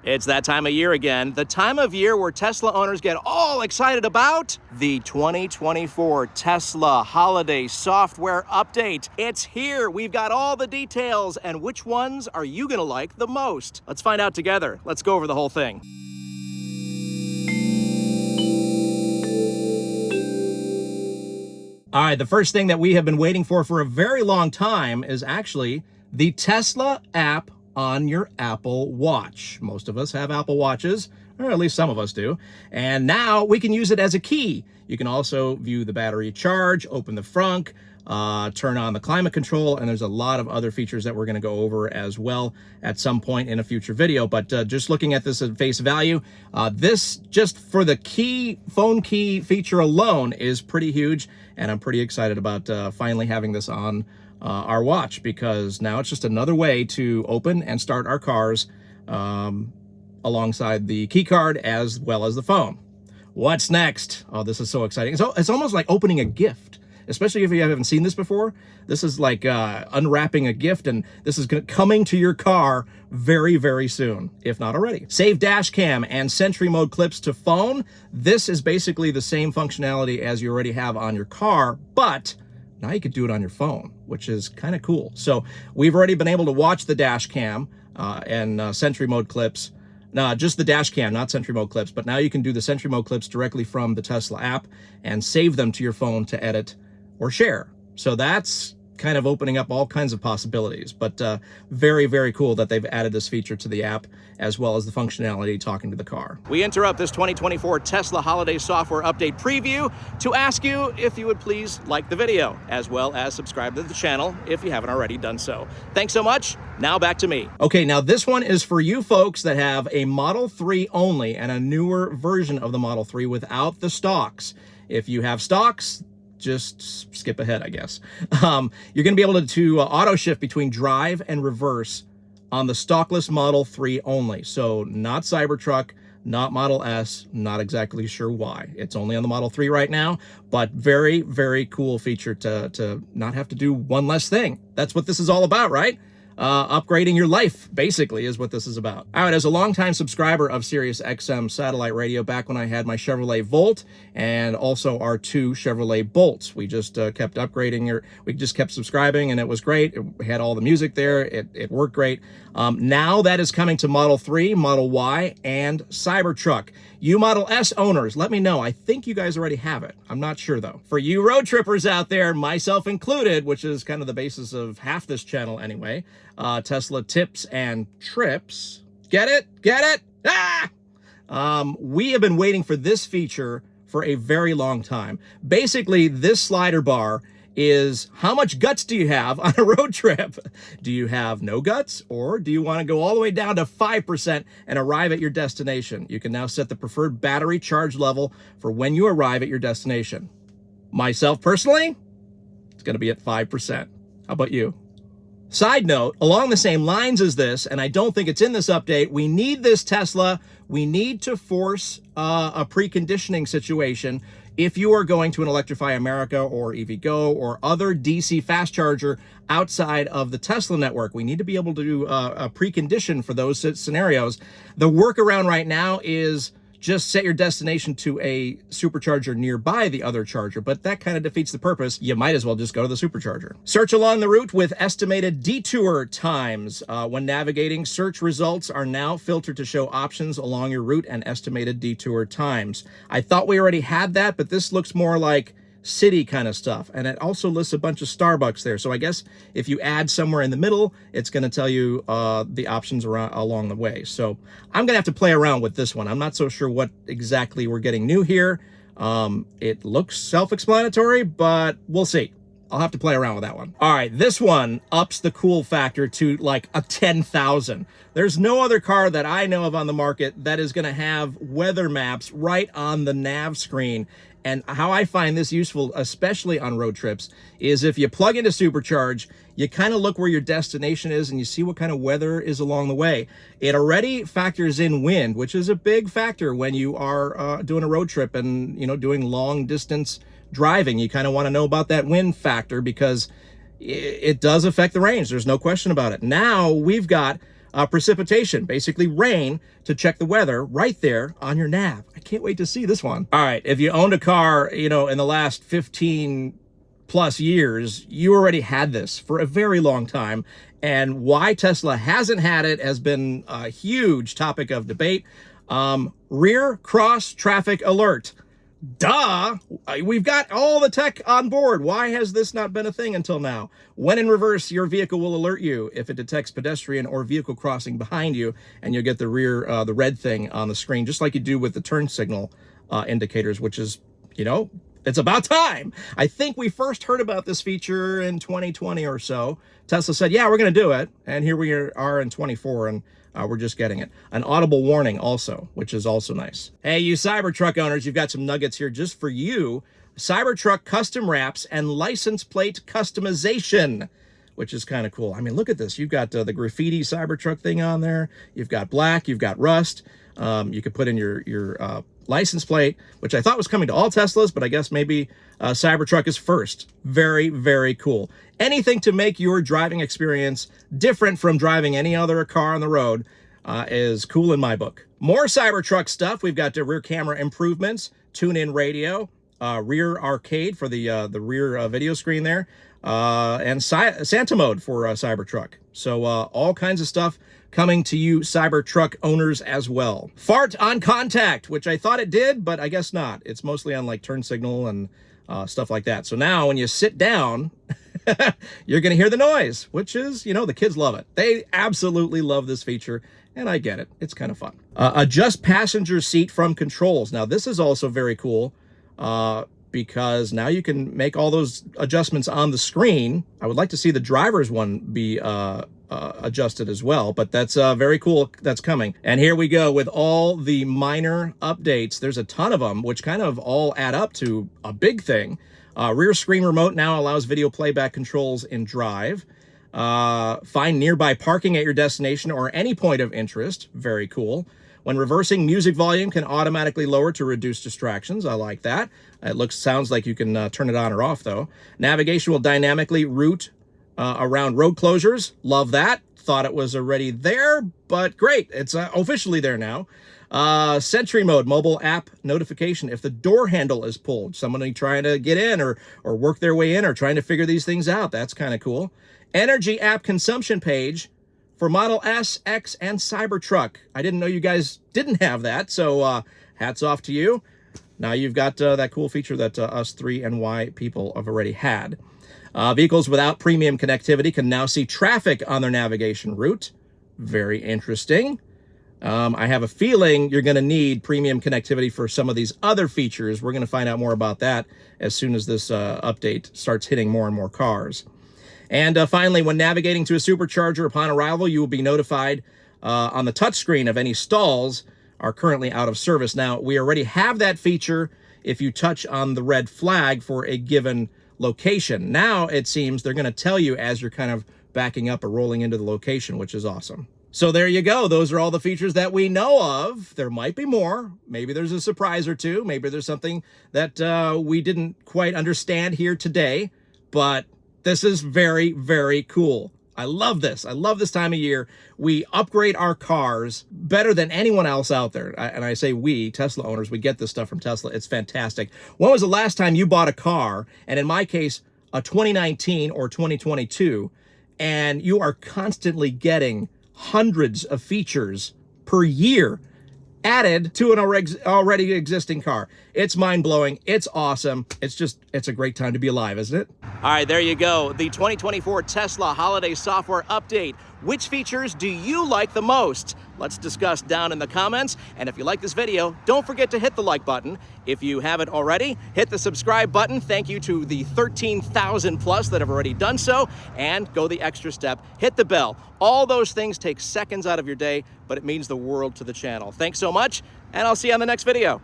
It's that time of year again, the time of year where Tesla owners get all excited about the 2024 Tesla Holiday Software Update. It's here. We've got all the details, and which ones are you going to like the most? Let's find out together. Let's go over the whole thing. All right, the first thing that we have been waiting for a very long time is actually the Tesla app on your Apple Watch. Most of us have Apple Watches, or at least some of us do, and now we can use it as a key. You can also view the battery charge, open the frunk, turn on the climate control, and there's a lot of other features that we're going to go over as well at some point in a future video. But just looking at this at face value, this just for the phone key feature alone is pretty huge, and I'm pretty excited about finally having this on our watch, because now it's just another way to open and start our cars alongside the key card as well as the phone. What's next? Oh, this is so exciting. It's almost like opening a gift, especially if you haven't seen this before. This is like unwrapping a gift, and this is coming to your car very, very soon, if not already. Save Dashcam and Sentry mode clips to phone. This is basically the same functionality as you already have on your car, but now you could do it on your phone, which is kind of cool. So we've already been able to watch the dash cam and Sentry mode clips. No, just the dash cam, not Sentry mode clips. But now you can do the Sentry mode clips directly from the Tesla app and save them to your phone to edit or share. So that's kind of opening up all kinds of possibilities. But very, very cool that they've added this feature to the app, as well as the functionality talking to the car. We interrupt this 2024 Tesla Holiday Software Update preview to ask you if you would please like the video, as well as subscribe to the channel if you haven't already done so. Thanks so much. Now back to me. Okay, now this one is for you folks that have a Model 3 only and a newer version of the Model 3 without the stocks. If you have stocks, just skip ahead, I guess. You're going to be able to auto shift between drive and reverse on the stockless Model 3 only. So not Cybertruck, not Model S, not exactly sure why. It's only on the Model 3 right now, but very, very cool feature to not have to do one less thing. That's what this is all about, right? Upgrading your life, basically, is what this is about. All right, as a longtime subscriber of SiriusXM satellite radio, back when I had my Chevrolet Volt and also our 2 Chevrolet Bolts, we just kept upgrading, we just kept subscribing, and it was great. It had all the music there. It worked great. Now that is coming to Model 3, Model Y, and Cybertruck. You Model S owners, let me know. I think you guys already have it. I'm not sure, though. For you road trippers out there, myself included, which is kind of the basis of half this channel anyway, Tesla tips and trips. Get it? Get it? Ah! We have been waiting for this feature for a very long time. Basically, this slider bar is how much guts do you have on a road trip? Do you have no guts, or do you want to go all the way down to 5% and arrive at your destination? You can now set the preferred battery charge level for when you arrive at your destination. Myself personally, it's going to be at 5%. How about you? Side note, along the same lines as this, and I don't think it's in this update, we need this, Tesla. We need to force a preconditioning situation if you are going to an Electrify America or EVgo or other DC fast charger outside of the Tesla network. We need to be able to do a precondition for those scenarios. The workaround right now is just set your destination to a supercharger nearby the other charger, but that kind of defeats the purpose. You might as well just go to the supercharger. Search along the route with estimated detour times. When navigating, search results are now filtered to show options along your route and estimated detour times. I thought we already had that, but this looks more like city kind of stuff, and it also lists a bunch of Starbucks there. So I guess if you add somewhere in the middle, it's going to tell you the options around along the way. So I'm gonna have to play around with this one. I'm not so sure what exactly we're getting new here. It looks self-explanatory, but we'll see. I'll have to play around with that one. All right, this one ups the cool factor to like a 10,000. There's no other car that I know of on the market that is gonna have weather maps right on the nav screen. And how I find this useful, especially on road trips, is if you plug into Supercharge, you kind of look where your destination is and you see what kind of weather is along the way. It already factors in wind, which is a big factor when you are doing a road trip and, you know, doing long distance driving. You kind of want to know about that wind factor because it does affect the range. There's no question about it. Now we've got Precipitation, basically rain, to check the weather right there on your nav. I can't wait to see this one. All right, if you owned a car, you know, in the last 15 plus years, you already had this for a very long time. And why Tesla hasn't had it has been a huge topic of debate. Rear cross traffic alert. Duh! We've got all the tech on board. Why has this not been a thing until now? When in reverse, your vehicle will alert you if it detects pedestrian or vehicle crossing behind you, and you'll get the rear, the red thing on the screen, just like you do with the turn signal indicators, which is, you know, it's about time. I think we first heard about this feature in 2020 or so. Tesla said, yeah, we're going to do it. And here we are in 24, and we're just getting it. An audible warning also, which is also nice. Hey, you Cybertruck owners, you've got some nuggets here just for you. Cybertruck custom wraps and license plate customization, which is kind of cool. I mean, look at this. You've got the graffiti Cybertruck thing on there. You've got black, you've got rust. You could put in your license plate, which I thought was coming to all Teslas, but I guess maybe Cybertruck is first. Very, very cool. Anything to make your driving experience different from driving any other car on the road is cool in my book. More Cybertruck stuff. We've got the rear camera improvements, tune-in radio, rear arcade for the rear video screen there, and Santa mode for Cybertruck. So all kinds of stuff coming to you Cybertruck owners as well. Fart on contact, which I thought it did, but I guess not. It's mostly on like turn signal and stuff like that. So now when you sit down, you're going to hear the noise, which is, you know, the kids love it. They absolutely love this feature, and I get it. It's kind of fun. Adjust passenger seat from controls. Now, this is also very cool because now you can make all those adjustments on the screen. I would like to see the driver's one be adjusted as well, but that's very cool. That's coming. And here we go with all the minor updates. There's a ton of them, which kind of all add up to a big thing. Rear screen remote now allows video playback controls in Drive. Find nearby parking at your destination or any point of interest. Very cool. When reversing, music volume can automatically lower to reduce distractions. I like that. It sounds like you can turn it on or off, though. Navigation will dynamically route around road closures. Love that. Thought it was already there, but great. It's officially there now. Sentry mode, mobile app notification if the door handle is pulled. Somebody trying to get in or work their way in or trying to figure these things out. That's kind of cool. Energy app consumption page for Model S, X, and Cybertruck. I didn't know you guys didn't have that, so hats off to you. Now you've got that cool feature that us 3 and Y people have already had. Vehicles without premium connectivity can now see traffic on their navigation route. Very interesting. I have a feeling you're going to need premium connectivity for some of these other features. We're going to find out more about that as soon as this update starts hitting more and more cars. And finally, when navigating to a supercharger upon arrival, you will be notified on the touchscreen of any stalls are currently out of service. Now, we already have that feature if you touch on the red flag for a given location. Now, it seems they're going to tell you as you're kind of backing up or rolling into the location, which is awesome. So there you go. Those are all the features that we know of. There might be more. Maybe there's a surprise or two. Maybe there's something that we didn't quite understand here today, but this is very, very cool. I love this. I love this time of year. We upgrade our cars better than anyone else out there. And I say we, Tesla owners, we get this stuff from Tesla. It's fantastic. When was the last time you bought a car, and in my case, a 2019 or 2022, and you are constantly getting hundreds of features per year added to an already existing car? It's mind-blowing. It's awesome. It's a great time to be alive, isn't it? All right, there you go. The 2024 Tesla Holiday Software Update. Which features do you like the most? Let's discuss down in the comments. And if you like this video, don't forget to hit the like button. If you haven't already, hit the subscribe button. Thank you to the 13,000 plus that have already done so. And go the extra step, hit the bell. All those things take seconds out of your day, but it means the world to the channel. Thanks so much, and I'll see you on the next video.